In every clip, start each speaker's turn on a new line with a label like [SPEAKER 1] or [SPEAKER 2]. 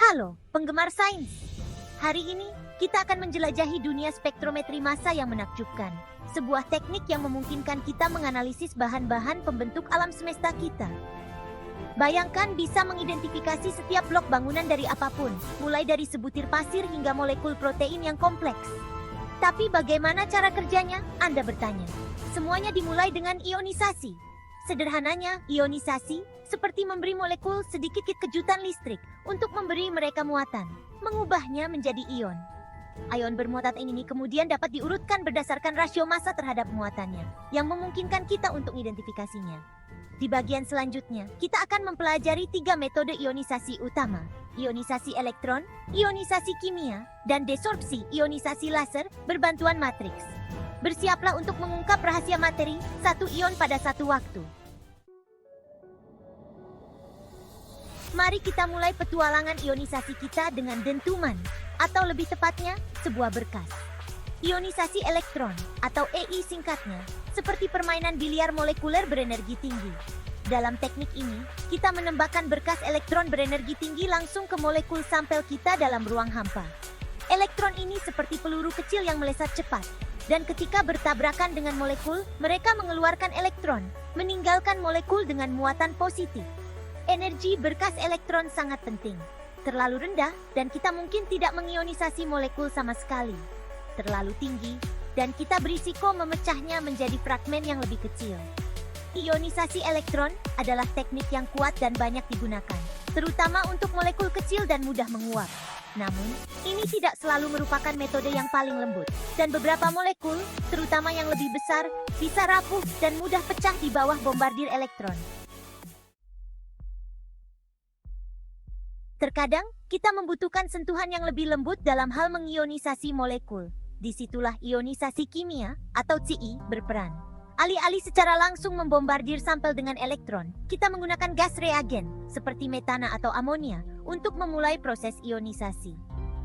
[SPEAKER 1] Halo, penggemar sains. Hari ini, kita akan menjelajahi dunia spektrometri massa yang menakjubkan. Sebuah teknik yang memungkinkan kita menganalisis bahan-bahan pembentuk alam semesta kita. Bayangkan bisa mengidentifikasi setiap blok bangunan dari apapun, mulai dari sebutir pasir hingga molekul protein yang kompleks. Tapi bagaimana cara kerjanya? Anda bertanya. Semuanya dimulai dengan ionisasi. Sederhananya, ionisasi seperti memberi molekul sedikit kejutan listrik untuk memberi mereka muatan, mengubahnya menjadi ion. Ion bermuatan ini kemudian dapat diurutkan berdasarkan rasio massa terhadap muatannya, yang memungkinkan kita untuk identifikasinya. Di bagian selanjutnya, kita akan mempelajari 3 metode ionisasi utama: ionisasi elektron, ionisasi kimia, dan desorpsi ionisasi laser berbantuan matriks. Bersiaplah untuk mengungkap rahasia materi, satu ion pada satu waktu. Mari kita mulai petualangan ionisasi kita dengan dentuman, atau lebih tepatnya, sebuah berkas. Ionisasi elektron, atau EI singkatnya, seperti permainan biliar molekuler berenergi tinggi. Dalam teknik ini, kita menembakkan berkas elektron berenergi tinggi langsung ke molekul sampel kita dalam ruang hampa. Elektron ini seperti peluru kecil yang melesat cepat, dan ketika bertabrakan dengan molekul, mereka mengeluarkan elektron, meninggalkan molekul dengan muatan positif. Energi berkas elektron sangat penting. Terlalu rendah, dan kita mungkin tidak mengionisasi molekul sama sekali. Terlalu tinggi, dan kita berisiko memecahnya menjadi fragmen yang lebih kecil. Ionisasi elektron adalah teknik yang kuat dan banyak digunakan, terutama untuk molekul kecil dan mudah menguap. Namun, ini tidak selalu merupakan metode yang paling lembut, dan beberapa molekul, terutama yang lebih besar, bisa rapuh dan mudah pecah di bawah bombardir elektron. Terkadang, kita membutuhkan sentuhan yang lebih lembut dalam hal mengionisasi molekul. Disitulah ionisasi kimia, atau CI, berperan. Alih-alih secara langsung membombardir sampel dengan elektron, kita menggunakan gas reagen, seperti metana atau amonia, untuk memulai proses ionisasi.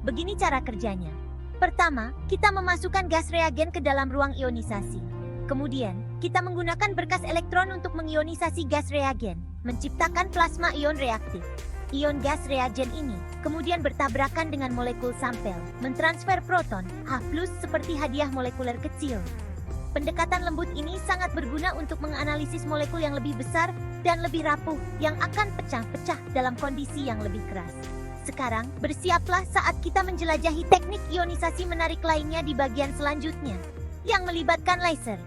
[SPEAKER 1] Begini cara kerjanya. Pertama, kita memasukkan gas reagen ke dalam ruang ionisasi. Kemudian, kita menggunakan berkas elektron untuk mengionisasi gas reagen, menciptakan plasma ion reaktif. Ion gas reagen ini kemudian bertabrakan dengan molekul sampel, mentransfer proton H+ seperti hadiah molekuler kecil. Pendekatan lembut ini sangat berguna untuk menganalisis molekul yang lebih besar dan lebih rapuh yang akan pecah-pecah dalam kondisi yang lebih keras. Sekarang, bersiaplah saat kita menjelajahi teknik ionisasi menarik lainnya di bagian selanjutnya, yang melibatkan laser.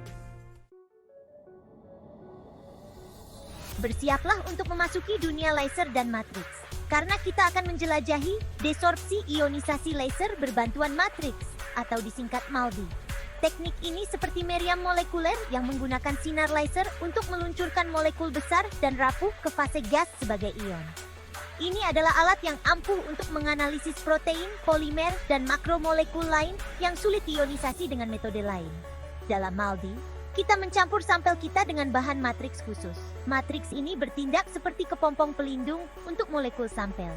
[SPEAKER 1] Bersiaplah untuk memasuki dunia laser dan matriks, karena kita akan menjelajahi desorpsi ionisasi laser berbantuan matriks, atau disingkat MALDI. Teknik ini seperti meriam molekuler yang menggunakan sinar laser untuk meluncurkan molekul besar dan rapuh ke fase gas sebagai ion. Ini adalah alat yang ampuh untuk menganalisis protein, polimer, dan makromolekul lain yang sulit diionisasi dengan metode lain. Dalam MALDI, kita mencampur sampel kita dengan bahan matriks khusus. Matriks ini bertindak seperti kepompong pelindung untuk molekul sampel.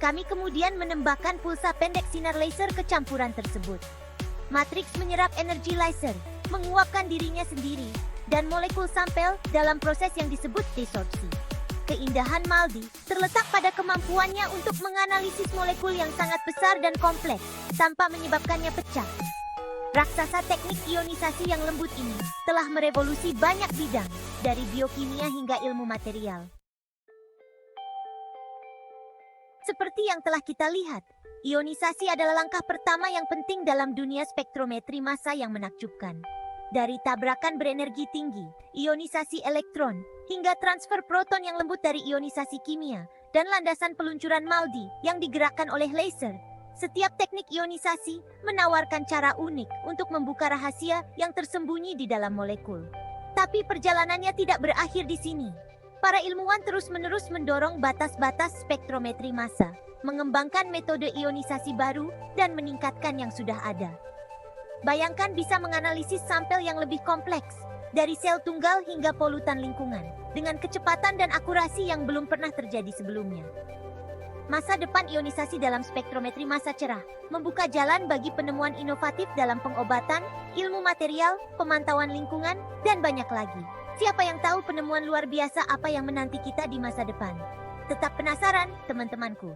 [SPEAKER 1] Kami kemudian menembakkan pulsa pendek sinar laser ke campuran tersebut. Matriks menyerap energi laser, menguapkan dirinya sendiri, dan molekul sampel dalam proses yang disebut desorpsi. Keindahan MALDI terletak pada kemampuannya untuk menganalisis molekul yang sangat besar dan kompleks tanpa menyebabkannya pecah. Raksasa teknik ionisasi yang lembut ini telah merevolusi banyak bidang, dari biokimia hingga ilmu material. Seperti yang telah kita lihat, ionisasi adalah langkah pertama yang penting dalam dunia spektrometri massa yang menakjubkan. Dari tabrakan berenergi tinggi, ionisasi elektron, hingga transfer proton yang lembut dari ionisasi kimia, dan landasan peluncuran MALDI yang digerakkan oleh laser. Setiap teknik ionisasi menawarkan cara unik untuk membuka rahasia yang tersembunyi di dalam molekul. Tapi perjalanannya tidak berakhir di sini. Para ilmuwan terus-menerus mendorong batas-batas spektrometri massa, mengembangkan metode ionisasi baru, dan meningkatkan yang sudah ada. Bayangkan bisa menganalisis sampel yang lebih kompleks, dari sel tunggal hingga polutan lingkungan, dengan kecepatan dan akurasi yang belum pernah terjadi sebelumnya. Masa depan ionisasi dalam spektrometri massa cerah, membuka jalan bagi penemuan inovatif dalam pengobatan, ilmu material, pemantauan lingkungan, dan banyak lagi. Siapa yang tahu penemuan luar biasa apa yang menanti kita di masa depan? Tetap penasaran, teman-temanku?